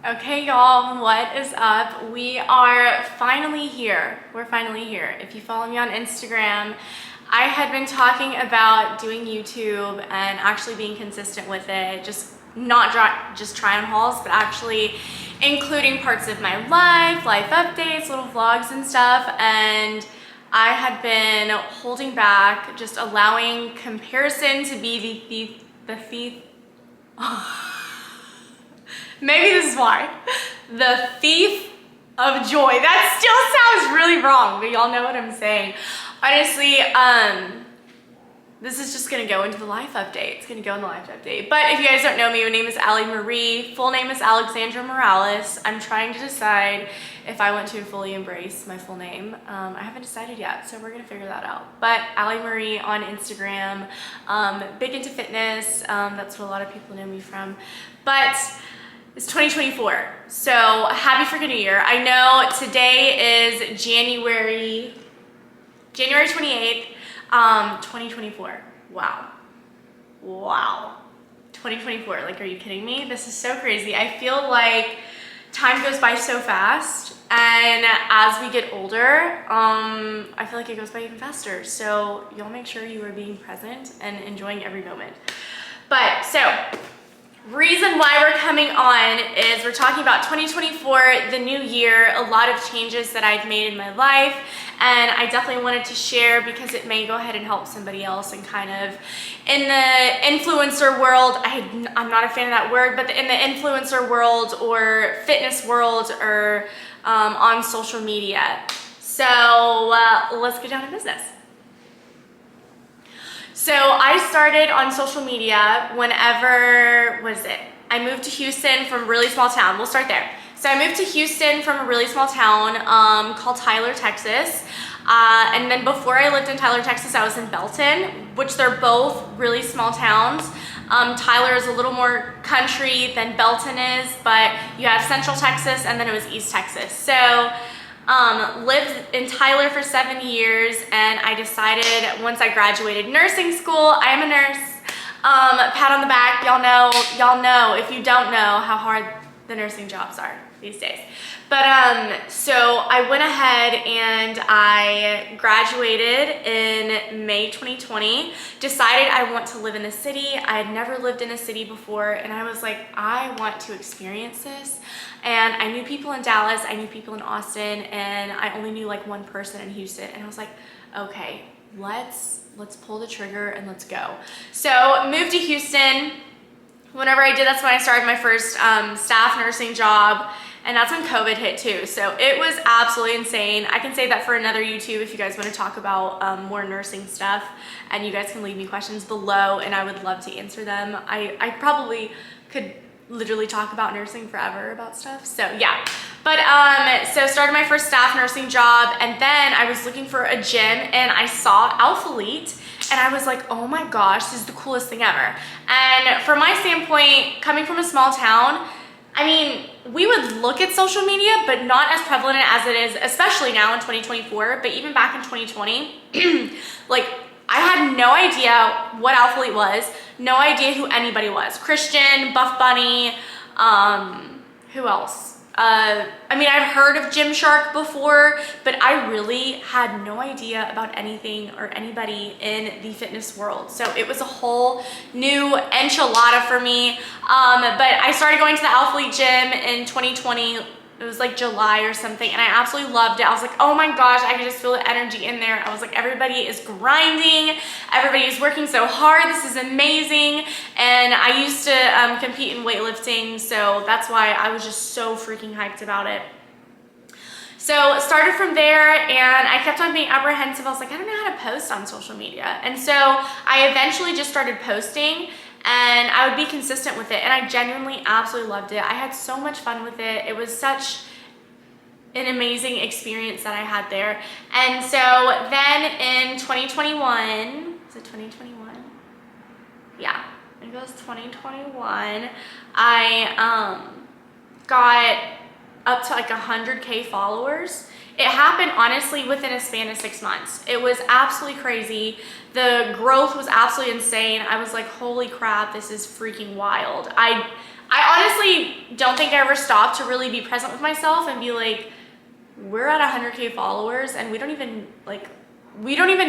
Okay, y'all, what is up? We are finally here. We're finally here. If you follow me on Instagram, I had been talking about doing YouTube and actually being consistent with it, just not just try on hauls, but actually including parts of my life updates, little vlogs and stuff. And I had been holding back, just allowing comparison to be the thief. Maybe this is why. The thief of joy. That still sounds really wrong, but y'all know what I'm saying. Honestly, this is just gonna go into the life update. It's gonna go in the life update. But if you guys don't know me, my name is Ali Marie. Full name is Alexandra Morales. I'm trying to decide if I want to fully embrace my full name. I haven't decided yet, so we're gonna figure that out. But Ali Marie on Instagram, big into fitness. That's what a lot of people know me from. But it's 2024, so happy freaking New Year. I know today is January 28th, 2024. Wow. 2024, like, are you kidding me? This is so crazy. I feel like time goes by so fast, and as we get older, I feel like it goes by even faster. So y'all make sure you are being present and enjoying every moment. But so, reason why we're coming on is we're talking about 2024, the new year, a lot of changes that I've made in my life, and I definitely wanted to share because it may go ahead and help somebody else. And kind of in the influencer world, I'm not a fan of that word, but in the influencer world or fitness world or on social media. So let's get down to business. So I started on social media whenever, I moved to Houston from a really small town. We'll start there. So I moved to Houston from a really small town called Tyler, Texas. And then before I lived in Tyler, Texas, I was in Belton, which they're both really small towns. Tyler is a little more country than Belton is, but you have Central Texas and then it was East Texas. So lived in Tyler for 7 years, and I decided once I graduated nursing school, I am a nurse, pat on the back, y'all know, if you don't know how hard the nursing jobs are these days. But so I went ahead and I graduated in May 2020, decided I want to live in a city. I had never lived in a city before, and I was like, I want to experience this. And I knew people in Dallas, I knew people in Austin, and I only knew like one person in Houston. And I was like, okay, let's pull the trigger and let's go. So moved to Houston. Whenever I did, that's when I started my first staff nursing job. And that's when COVID hit too. So it was absolutely insane. I can say that for another YouTube if you guys want to talk about more nursing stuff, and you guys can leave me questions below and I would love to answer them. I probably could literally talk about nursing forever about stuff. So yeah, but so started my first staff nursing job, and then I was looking for a gym and I saw Alphalete. And I was like, oh my gosh, this is the coolest thing ever. And from my standpoint, coming from a small town, I mean, we would look at social media, but not as prevalent as it is, especially now in 2024, but even back in 2020, like, I had no idea what Alphalete was, no idea who anybody was. Christian, Buff Bunny, who else? I mean, I've heard of Gymshark before, but I really had no idea about anything or anybody in the fitness world. So it was a whole new enchilada for me. But I started going to the Alphalete gym in 2020. It was like July or something, and I absolutely loved it. I was like, oh my gosh, I could just feel the energy in there. I was like, everybody is grinding. Everybody is working so hard. This is amazing. And I used to compete in weightlifting, so that's why I was just so freaking hyped about it. So started from there, and I kept on being apprehensive. I was like, I don't know how to post on social media. And so I eventually just started posting, and I would be consistent with it, and I genuinely absolutely loved it. I had so much fun with it. It was such an amazing experience that I had there. And so then in 2021, is it 2021? Yeah, I think it was 2021. I got up to like 100K followers. It happened honestly within a span of 6 months. It was absolutely crazy. The growth was absolutely insane. I was like, holy crap, this is freaking wild. I honestly don't think I ever stopped to really be present with myself and be like, we're at 100K followers and we don't even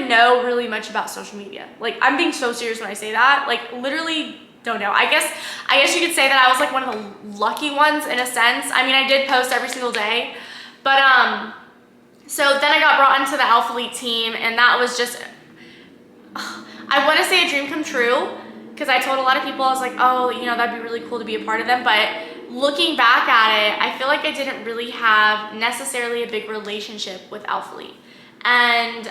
know really much about social media. Like, I'm being so serious when I say that. Like, literally don't know. I guess you could say that I was like one of the lucky ones in a sense. I mean, I did post every single day, but so then I got brought into the Alphalete team, and that was just, I want to say a dream come true, because I told a lot of people, I was like, oh, you know, that'd be really cool to be a part of them. But looking back at it, I feel like I didn't really have necessarily a big relationship with Alphalete. And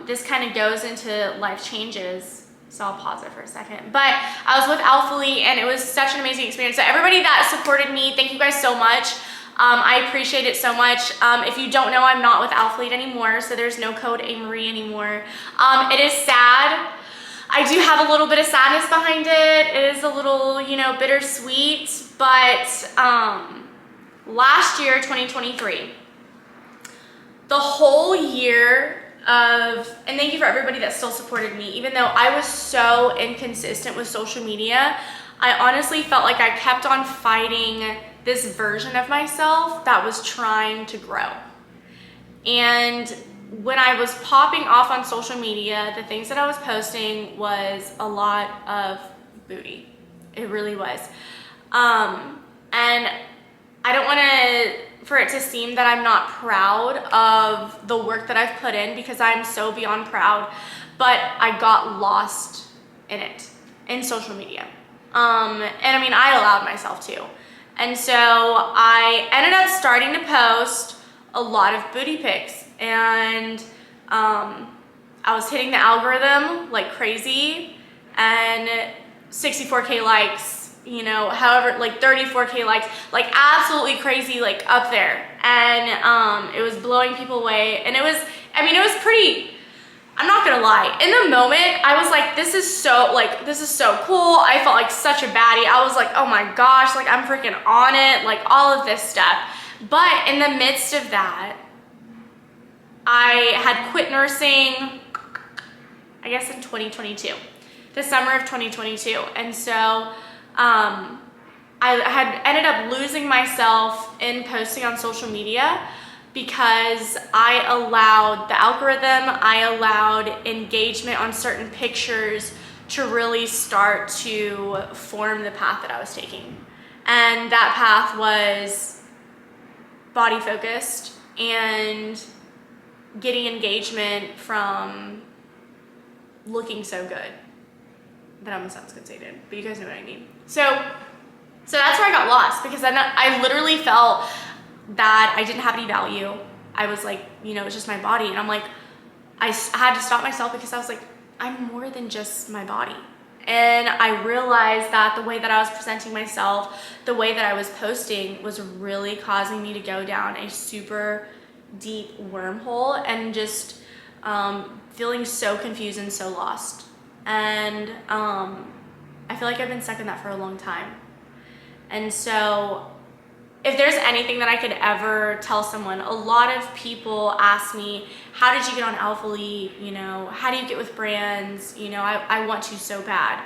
this kind of goes into life changes. So I'll pause it for a second. But I was with Alphalete, and it was such an amazing experience. So everybody that supported me, thank you guys so much. I appreciate it so much. If you don't know, I'm not with Alphalete anymore, so there's no code Amory anymore. It is sad. I do have a little bit of sadness behind it. It is a little, you know, bittersweet, but last year, 2023, the whole year of, and thank you for everybody that still supported me, even though I was so inconsistent with social media, I honestly felt like I kept on fighting this version of myself that was trying to grow. And when I was popping off on social media, the things that I was posting was a lot of booty. It really was. And I don't want for it to seem that I'm not proud of the work that I've put in, because I'm so beyond proud, but I got lost in it, in social media. And I mean, I allowed myself to. And so I ended up starting to post a lot of booty pics, and I was hitting the algorithm like crazy, and 64K likes, you know, however, like 34K likes, like absolutely crazy, like up there. And it was blowing people away, and it was, I mean, it was pretty, I'm not gonna lie, in the moment, I was like, this is so cool. I felt like such a baddie. I was like, oh my gosh, like I'm freaking on it, like all of this stuff. But in the midst of that, I had quit nursing, I guess in 2022, the summer of 2022. And so I had ended up losing myself in posting on social media, because I allowed the algorithm, I allowed engagement on certain pictures to really start to form the path that I was taking. And that path was body focused and getting engagement from looking so good. That almost sounds conceited, but you guys know what I mean. So that's where I got lost, because then I literally felt that I didn't have any value. I was like, you know, it's just my body. And I'm like, I had to stop myself, because I was like, I'm more than just my body. And I realized that the way that I was presenting myself, the way that I was posting, was really causing me to go down a super deep wormhole, and just feeling so confused and so lost. And I feel like I've been stuck in that for a long time. And so if there's anything that I could ever tell someone, a lot of people ask me, how did you get on Alphalete? You know, how do you get with brands? You know, I want to so bad.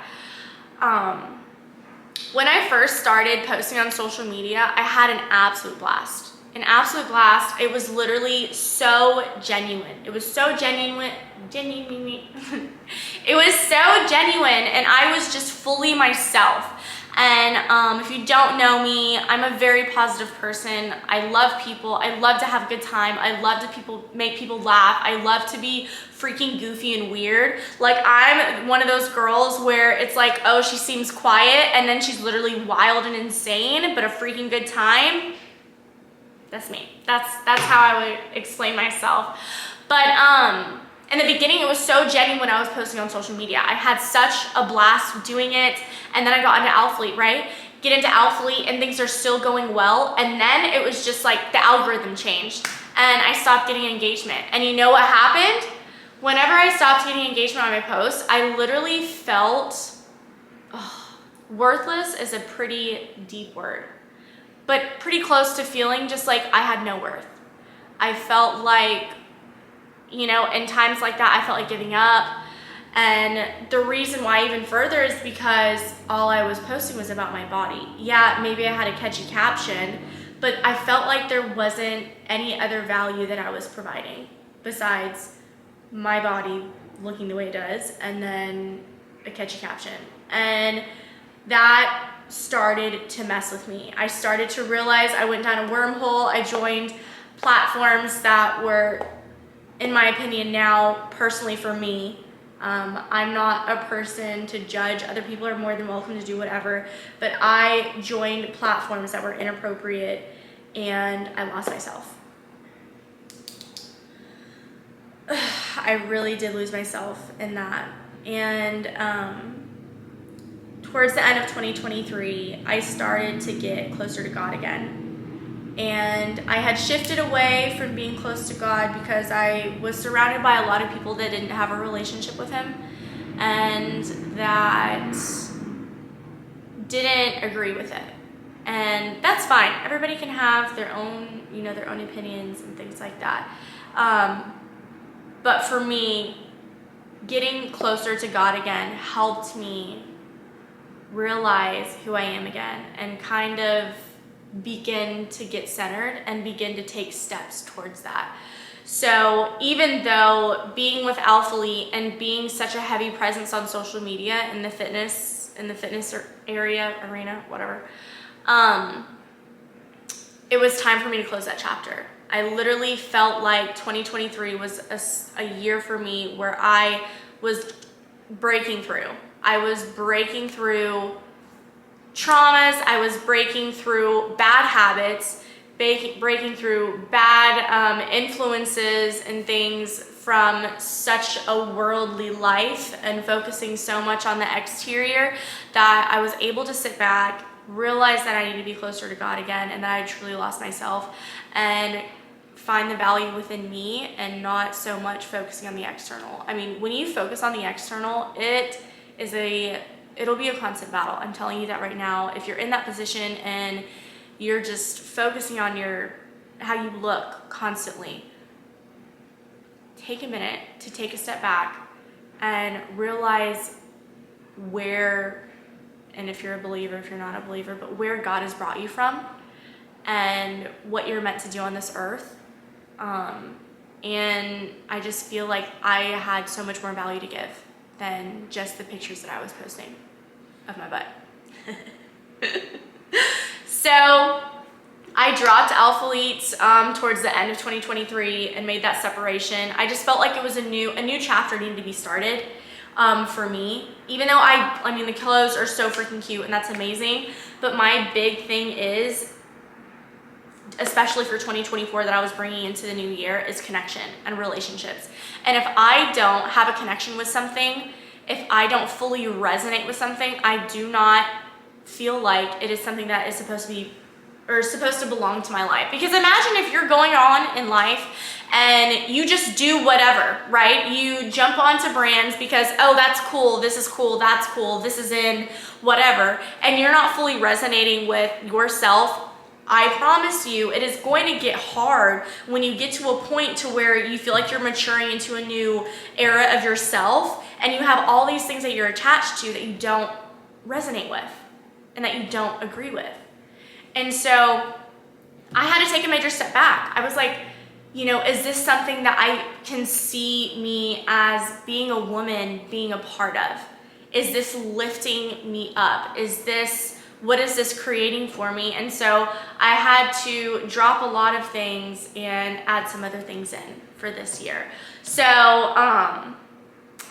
When I first started posting on social media, I had an absolute blast. An absolute blast. It was literally so genuine. It was so genuine. It was so genuine, and I was just fully myself. And if you don't know me, I'm a very positive person. I love people. I love to have a good time. I love to make people laugh. I love to be freaking goofy and weird. Like, I'm one of those girls where it's like, oh, she seems quiet, and then she's literally wild and insane, but a freaking good time. That's me. That's how I would explain myself. But in the beginning, it was so genuine when I was posting on social media. I had such a blast doing it, and then I got into Alphalete, right? Get into Alphalete, and things are still going well, and then it was just like the algorithm changed, and I stopped getting engagement. And you know what happened? Whenever I stopped getting engagement on my posts, I literally felt, worthless is a pretty deep word, but pretty close to feeling just like I had no worth. I felt like, you know, in times like that, I felt like giving up. And the reason why even further is because all I was posting was about my body. Yeah, maybe I had a catchy caption, but I felt like there wasn't any other value that I was providing besides my body looking the way it does and then a catchy caption. And that started to mess with me. I started to realize I went down a wormhole. I joined platforms that were, in my opinion now, personally for me, I'm not a person to judge. Other people are more than welcome to do whatever, but I joined platforms that were inappropriate and I lost myself. I really did lose myself in that. And towards the end of 2023, I started to get closer to God again. And I had shifted away from being close to God because I was surrounded by a lot of people that didn't have a relationship with Him and that didn't agree with it. And that's fine. Everybody can have their own, their own opinions and things like that. But for me, getting closer to God again helped me realize who I am again and kind of begin to get centered and begin to take steps towards that. So even though being with Alphalete and being such a heavy presence on social media in the fitness arena, whatever, it was time for me to close that chapter. I literally felt like 2023 was a year for me where I was breaking through. I was breaking through traumas, I was breaking through bad habits, breaking through bad influences and things from such a worldly life and focusing so much on the exterior that I was able to sit back, realize that I need to be closer to God again and that I truly lost myself and find the value within me and not so much focusing on the external. I mean, when you focus on the external, it'll be a constant battle. I'm telling you that right now. If you're in that position and you're just focusing on how you look constantly, take a minute to take a step back and realize where, and if you're a believer, if you're not a believer, but where God has brought you from and what you're meant to do on this earth. And I just feel like I had so much more value to give than just the pictures that I was posting of my butt. So I dropped Alphalete towards the end of 2023 and made that separation. I just felt like it was a new chapter needed to be started for me. Even though I mean the clothes are so freaking cute and that's amazing, but my big thing is, especially for 2024 that I was bringing into the new year, is connection and relationships. And if I don't have a connection with something, if I don't fully resonate with something, I do not feel like it is something that is supposed to belong to my life. Because imagine if you're going on in life and you just do whatever, right? You jump onto brands because, oh, that's cool, this is cool, that's cool, this is in, whatever, and you're not fully resonating with yourself. I promise you, it is going to get hard when you get to a point to where you feel like you're maturing into a new era of yourself and you have all these things that you're attached to that you don't resonate with and that you don't agree with. And so I had to take a major step back. I was like, is this something that I can see me as being a woman being a part of? Is this lifting me up? What is this creating for me? And so I had to drop a lot of things and add some other things in for this year. So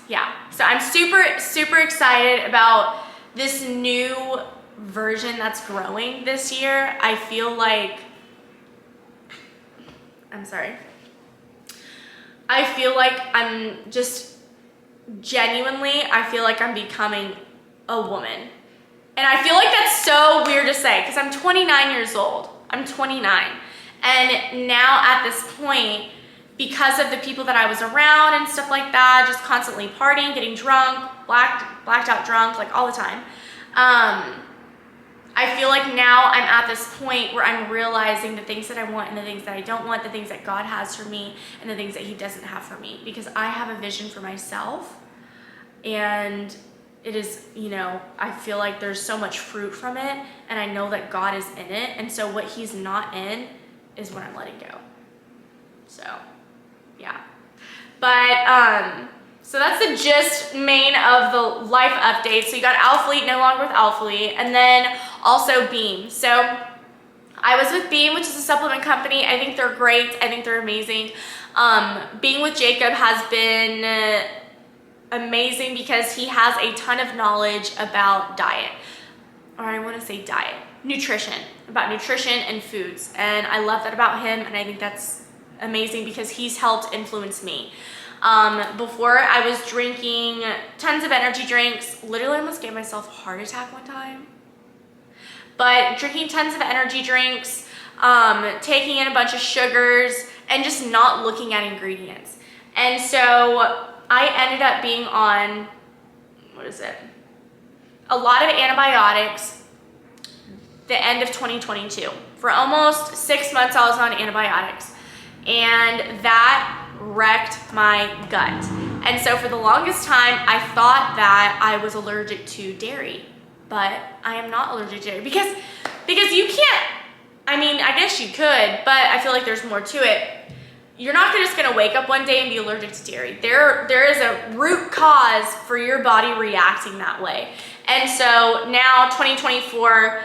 yeah, so I'm super, super excited about this new version that's growing this year. I feel like, I'm just genuinely, I feel like I'm becoming a woman. And I feel like that's so weird to say because I'm 29 years old. I'm 29. And now at this point, because of the people that I was around and stuff like that, just constantly partying, getting drunk, blacked out drunk, like all the time, I feel like now I'm at this point where I'm realizing the things that I want and the things that I don't want, the things that God has for me and the things that He doesn't have for me, because I have a vision for myself and it is, you know, I feel like there's so much fruit from it, and I know that God is in it, and so what he's not in is what I'm letting go. So, yeah. But, so that's the gist main of the life update. So you got Alphalete, no longer with Alphalete, and then also Beam. So I was with Beam, which is a supplement company. I think they're great. I think they're amazing. Being with Jacob has been amazing because he has a ton of knowledge about diet, or I want to say diet, nutrition, about nutrition and foods. And I love that about him, and I think that's amazing because he's helped influence me. Before I was drinking tons of energy drinks, literally almost gave myself a heart attack one time. But drinking tons of energy drinks, taking in a bunch of sugars, and just not looking at ingredients. And so I ended up being on, a lot of antibiotics the end of 2022. For almost 6 months I was on antibiotics, and that wrecked my gut. And so for the longest time I thought that I was allergic to dairy, but I am not allergic to dairy because you can't, I mean, I guess you could, but I feel like there's more to it. You're not just gonna wake up one day and be allergic to dairy. There is a root cause for your body reacting that way. And so now 2024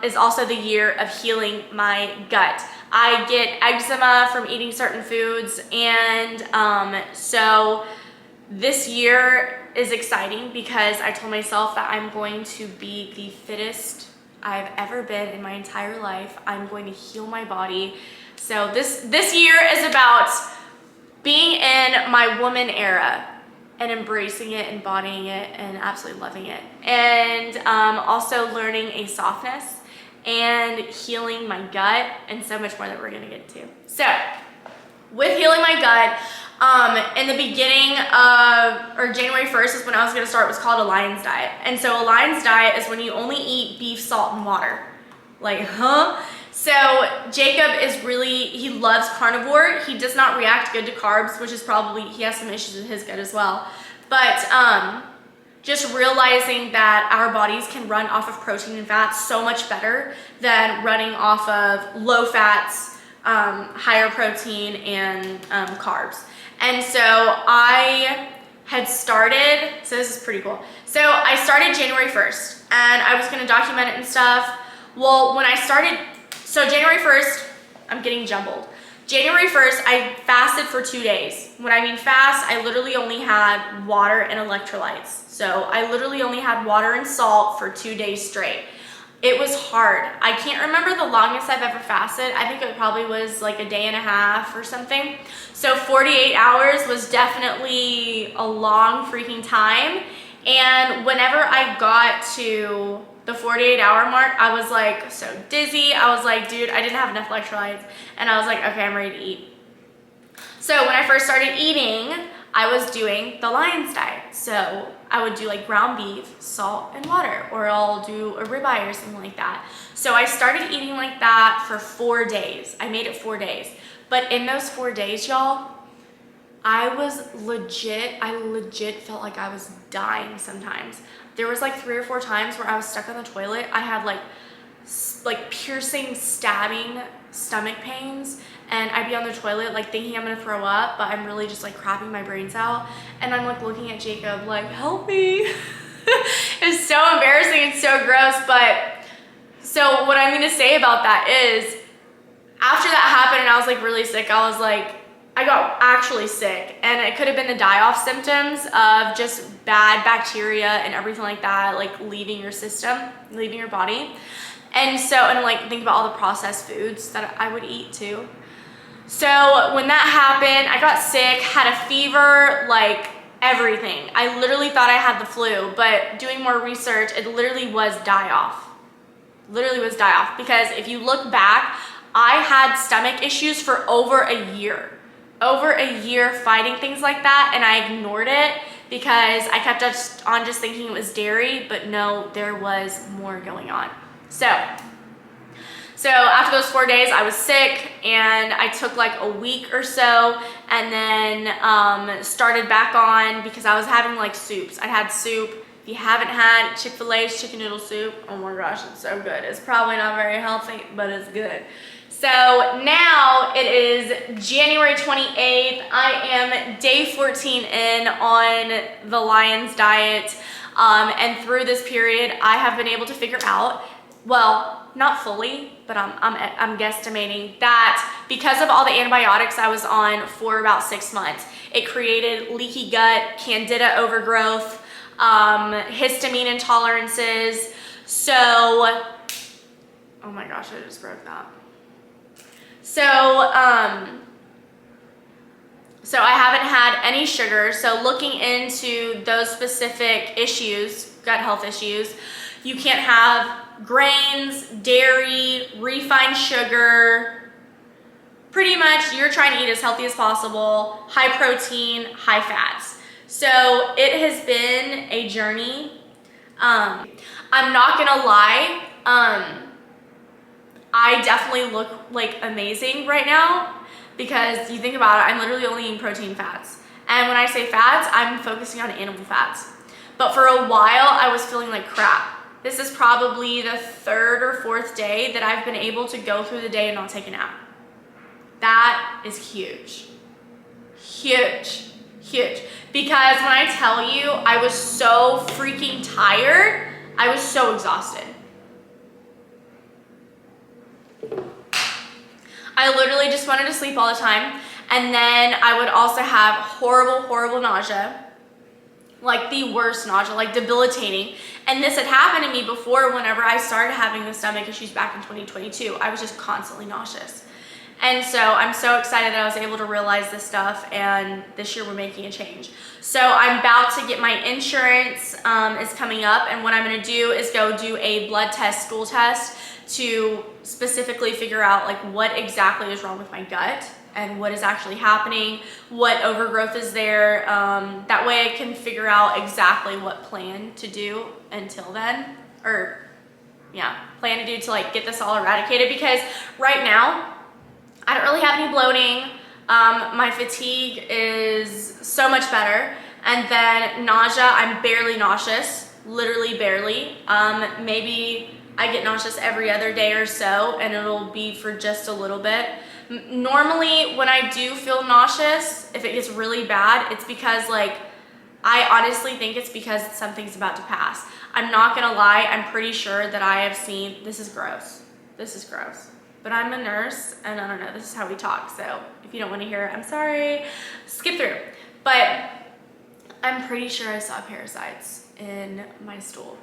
is also the year of healing my gut. I get eczema from eating certain foods, and so this year is exciting because I told myself that I'm going to be the fittest I've ever been in my entire life. I'm going to heal my body. So this year is about being in my woman era and embracing it, embodying it, and absolutely loving it. And also learning a softness and healing my gut, and so much more that we're gonna get to. So with healing my gut, in the beginning of, or January 1st is when I was gonna start, was called a Lion's Diet. And so a Lion's Diet is when you only eat beef, salt, and water. Like, huh? So Jacob is really, he loves carnivore. He does not react good to carbs, which is probably, he has some issues with his gut as well. But just realizing that our bodies can run off of protein and fats so much better than running off of low fats, higher protein, and carbs. And so I had started, so this is pretty cool. So I started January 1st, and I was gonna document it and stuff. Well, when I started, so January 1st, I'm getting jumbled. January 1st, I fasted for 2 days. When I mean fast, I literally only had water and electrolytes. So I literally only had water and salt for 2 days straight. It was hard. I can't remember the longest I've ever fasted. I think it probably was like a day and a half or something. So 48 hours was definitely a long freaking time. And whenever I got to the 48-hour mark, I was like so dizzy. I was like, dude, I didn't have enough electrolytes. And I was like, okay, I'm ready to eat. So when I first started eating, I was doing the Lion's Diet. So I would do like ground beef, salt, and water, or I'll do a ribeye or something like that. So I started eating like that for 4 days. I made it 4 days. But in those 4 days, y'all, I legit felt like I was dying sometimes. There was like 3 or 4 times where I was stuck on the toilet. I had like piercing, stabbing stomach pains, and I'd be on the toilet like thinking I'm gonna throw up, but I'm really just like crapping my brains out. And I'm like looking at Jacob like, help me. It's so embarrassing and so gross. But so what I'm gonna say about that is, after that happened and I was like really sick, I got actually sick, and it could have been the die-off symptoms of just bad bacteria and everything like that, like leaving your system, leaving your body. And so, and like think about all the processed foods that I would eat too. So when that happened, I got sick, had a fever, like everything. I literally thought I had the flu, but doing more research, it literally was die-off. Literally was die-off, because if you look back, I had stomach issues for over a year. Over a year fighting things like that, and I ignored it because I kept on just thinking it was dairy, but no, there was more going on. So So after those 4 days, I was sick, and I took like a week or so, and then started back on because I was having like soups. I had soup. If you haven't had Chick-fil-A's chicken noodle soup, oh my gosh, it's so good. It's probably not very healthy, but it's good. So now it is January 28th. I am day 14 in on the Lion's diet. And through this period, I have been able to figure out, well, not fully, but I'm guesstimating that because of all the antibiotics I was on for about 6 months, it created leaky gut, candida overgrowth, histamine intolerances. So, oh my gosh, I just broke that. So I haven't had any sugar. So looking into those specific issues, gut health issues, you can't have grains, dairy, refined sugar. Pretty much you're trying to eat as healthy as possible, high protein, high fats. So it has been a journey. I'm not gonna lie. I definitely look like amazing right now because you think about it, I'm literally only eating protein fats. And when I say fats, I'm focusing on animal fats. But for a while, I was feeling like crap. This is probably the 3rd or 4th day that I've been able to go through the day and not take a nap. That is huge. Huge. Huge. Because when I tell you, I was so freaking tired, I was so exhausted. I literally just wanted to sleep all the time. And then I would also have horrible, horrible nausea. Like the worst nausea, like debilitating. And this had happened to me before whenever I started having the stomach issues back in 2022. I was just constantly nauseous. And so I'm so excited that I was able to realize this stuff, and this year we're making a change. So I'm about to get my insurance is coming up, and what I'm gonna do is go do a blood test, stool test, to specifically figure out like what exactly is wrong with my gut and what is actually happening, what overgrowth is there. That way I can figure out exactly what plan to do until then, or yeah, plan to do to like get this all eradicated, because right now, I don't really have any bloating. My fatigue is so much better. And then nausea, I'm barely nauseous, literally barely. Maybe I get nauseous every other day or so, and it'll be for just a little bit. Normally, when I do feel nauseous, if it gets really bad, it's because like, I honestly think it's because something's about to pass. I'm not gonna lie, I'm pretty sure that I have seen, this is gross. This is gross. But I'm a nurse, and I don't know, this is how we talk, so if you don't want to hear it, I'm sorry. Skip through. But I'm pretty sure I saw parasites in my stool.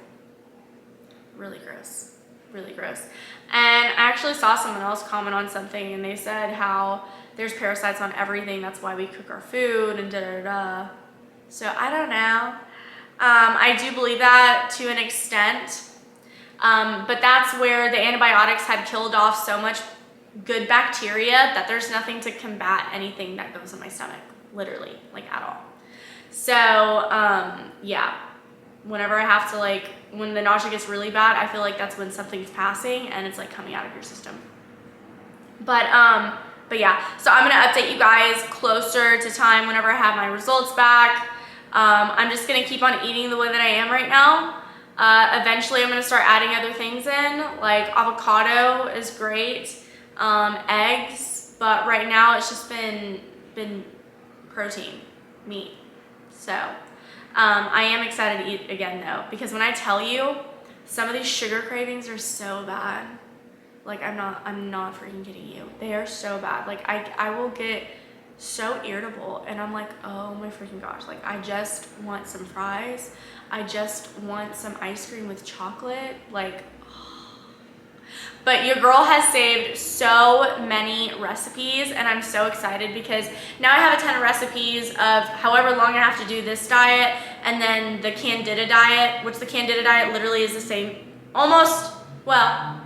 Really gross, really gross. And I actually saw someone else comment on something, and they said how there's parasites on everything, that's why we cook our food, and da-da-da. So I don't know. I do believe that to an extent. But that's where the antibiotics had killed off so much good bacteria that there's nothing to combat anything that goes in my stomach, literally, like at all. So, yeah, whenever I have to like, when the nausea gets really bad, I feel like that's when something's passing and it's like coming out of your system. But yeah, so I'm gonna update you guys closer to time whenever I have my results back. I'm just gonna keep on eating the way that I am right now. Eventually I'm gonna start adding other things in, like avocado is great, eggs, but right now it's just been protein, meat. So I am excited to eat again though, because when I tell you, some of these sugar cravings are so bad. Like I'm not freaking kidding you. They are so bad. Like I will get so irritable, and I'm like, oh my freaking gosh, like I just want some fries. I just want some ice cream with chocolate, like, oh. But your girl has saved so many recipes, and I'm so excited because now I have a ton of recipes of however long I have to do this diet, and then the Candida diet, which the Candida diet literally is the same, almost, well,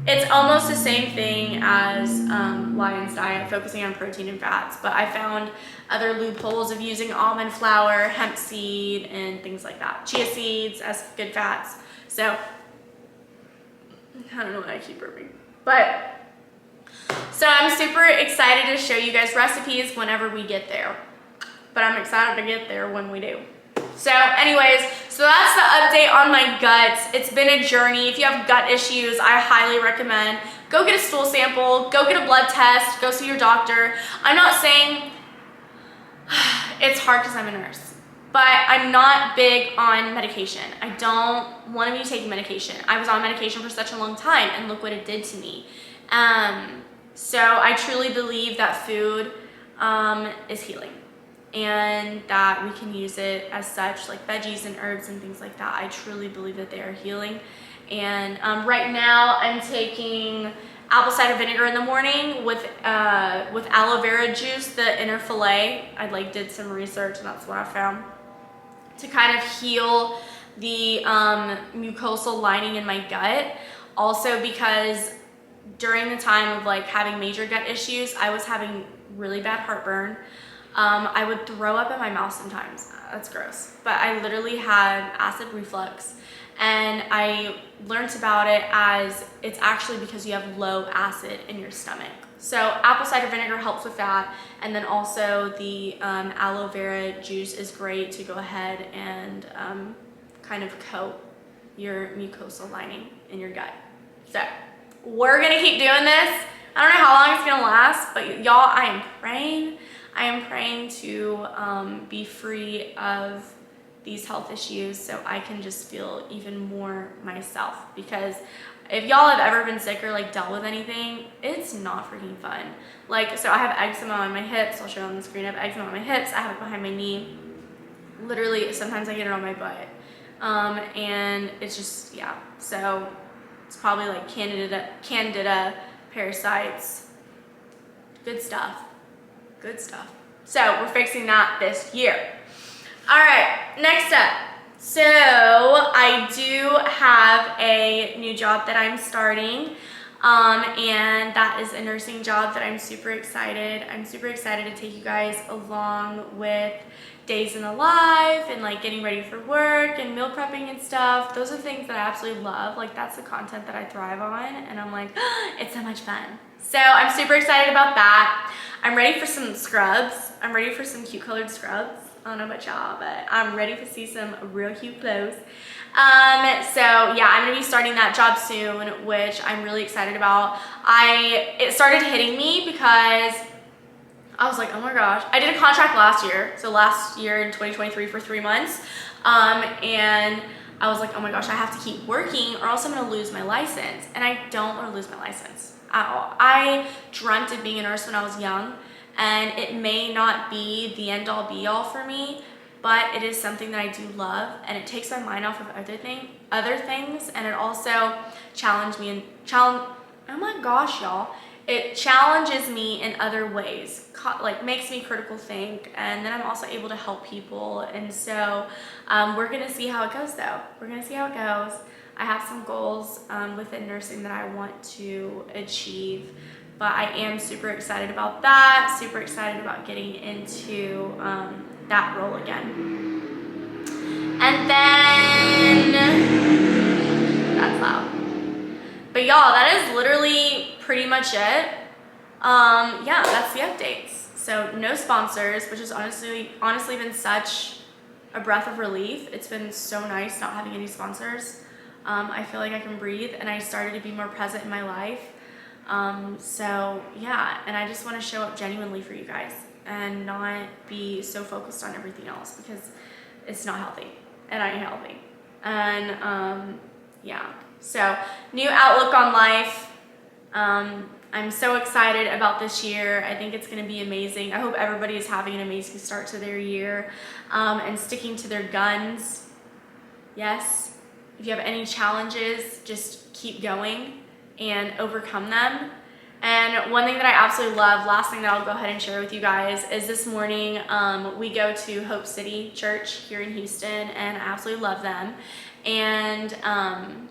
it's almost the same thing as Lion's diet, focusing on protein and fats, but I found other loopholes of using almond flour, hemp seed, and things like that. Chia seeds as good fats. So, I don't know why I keep burping. But so I'm super excited to show you guys recipes whenever we get there. But I'm excited to get there when we do. So anyways, so that's the update on my guts. It's been a journey. If you have gut issues, I highly recommend go get a stool sample, go get a blood test, go see your doctor. I'm not saying it's hard because I'm a nurse, but I'm not big on medication. I don't want to be taking medication. I was on medication for such a long time and look what it did to me. So I truly believe that food is healing, and that we can use it as such, like veggies and herbs and things like that. I truly believe that they are healing. And right now I'm taking apple cider vinegar in the morning with aloe vera juice, the inner fillet. I did some research and that's what I found, to kind of heal the mucosal lining in my gut. Also because during the time of having major gut issues, I was having really bad heartburn. I would throw up in my mouth sometimes. That's gross. But I literally had acid reflux, and I learned about it as it's actually because you have low acid in your stomach. So apple cider vinegar helps with that, and then also the aloe vera juice is great to go ahead and kind of coat your mucosal lining in your gut. So we're gonna keep doing this. I don't know how long it's gonna last, but y'all, I am praying to be free of these health issues so I can just feel even more myself. Because if y'all have ever been sick or dealt with anything, it's not freaking fun. So I have eczema on my hips. I'll show you on the screen. I have eczema on my hips. I have it behind my knee. Literally, sometimes I get it on my butt. And it's just, yeah. So it's probably candida, parasites. Good stuff. Good stuff. So we're fixing that this year. All right, next up. So I do have a new job that I'm starting, and that is a nursing job that I'm super excited. I'm super excited to take you guys along with days in the life and getting ready for work and meal prepping and stuff. Those are things that I absolutely love. That's the content that I thrive on, and I'm it's so much fun. So I'm super excited about that. I'm ready for some scrubs. I'm ready for some cute colored scrubs. I don't know about y'all, but I'm ready to see some real cute clothes. So yeah, I'm gonna be starting that job soon, which I'm really excited about. It started hitting me because I was oh my gosh. I did a contract last year. So last year in 2023 for 3 months. And I was oh my gosh, I have to keep working or else I'm gonna lose my license. And I don't wanna lose my license at all. I dreamt of being a nurse when I was young, and it may not be the end all be all for me, but it is something that I do love, and it takes my mind off of other things, and it also challenged me oh my gosh, y'all. It challenges me in other ways, makes me critical think, and then I'm also able to help people. And so we're gonna see how it goes though. We're gonna see how it goes. I have some goals within nursing that I want to achieve, but I am super excited about that, super excited about getting into that role again. And then, that's loud. But y'all, that is literally pretty much it. Yeah, that's the updates. So no sponsors, which has honestly been such a breath of relief. It's been so nice not having any sponsors. I feel like I can breathe, and I started to be more present in my life. So yeah, and I just want to show up genuinely for you guys and not be so focused on everything else, because it's not healthy and I ain't healthy. And yeah, so new outlook on life. I'm so excited about this year. I think it's going to be amazing. I hope everybody is having an amazing start to their year and sticking to their guns. Yes. If you have any challenges, just keep going and overcome them. And one thing that I absolutely love, last thing that I'll go ahead and share with you guys, is this morning we go to Hope City Church here in Houston, and I absolutely love them. And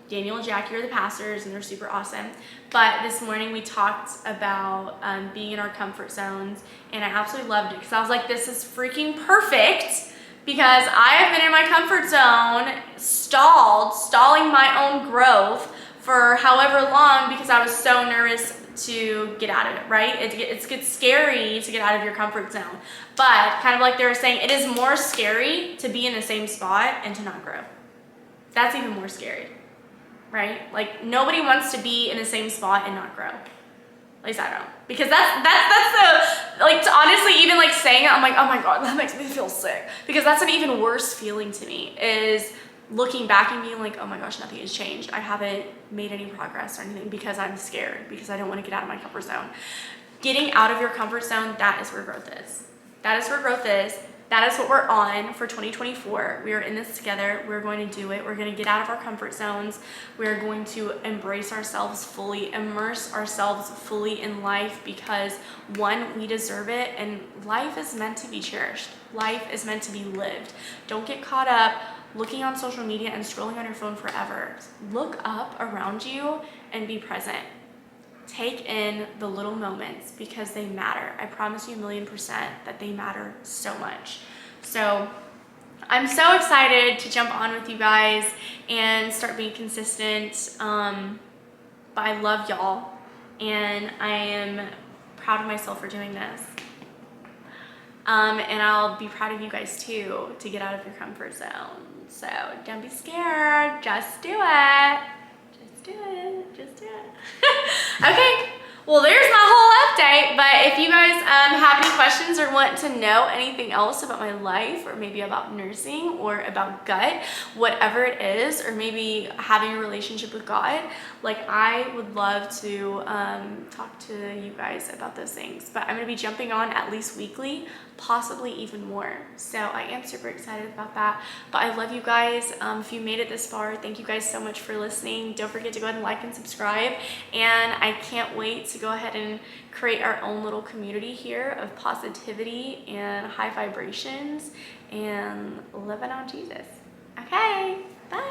Daniel and Jackie are the pastors, and they're super awesome. But this morning we talked about being in our comfort zones, and I absolutely loved it because I was this is freaking perfect, because I have been in my comfort zone, stalling my own growth for however long because I was so nervous to get out of it, right? It gets scary to get out of your comfort zone. But kind of like they were saying, it is more scary to be in the same spot and to not grow. That's even more scary, right? Like nobody wants to be in the same spot and not grow. At least I don't. Because that's the, like, honestly, even like saying it, I'm like, oh my God, that makes me feel sick. Because that's an even worse feeling to me, is looking back and being like, oh my gosh, nothing has changed. I haven't made any progress or anything because I'm scared, because I don't want to get out of my comfort zone. Getting out of your comfort zone, that is where growth is. That is where growth is. That is what we're on for 2024. We are in this together. We're going to do it. We're going to get out of our comfort zones. We're going to embrace ourselves fully, immerse ourselves fully in life, because one, we deserve it, and life is meant to be cherished. Life is meant to be lived. Don't get caught up looking on social media and scrolling on your phone forever. Look up around you and be present. Take in the little moments, because they matter. I promise you 1,000,000% that they matter so much. So I'm so excited to jump on with you guys and start being consistent. But I love y'all, and I am proud of myself for doing this. And I'll be proud of you guys too, to get out of your comfort zone. So don't be scared, just do it. Just do it, just do it. Okay, well there's my whole update, but if you guys have any questions or want to know anything else about my life, or maybe about nursing, or about gut, whatever it is, or maybe having a relationship with God, like I would love to talk to you guys about those things. But I'm gonna be jumping on at least weekly, possibly even more. So I am super excited about that. But I love you guys. If you made it this far, thank you guys so much for listening. Don't forget to go ahead and like and subscribe. And I can't wait to go ahead and create our own little community here of positivity and high vibrations and living on Jesus. Okay, bye.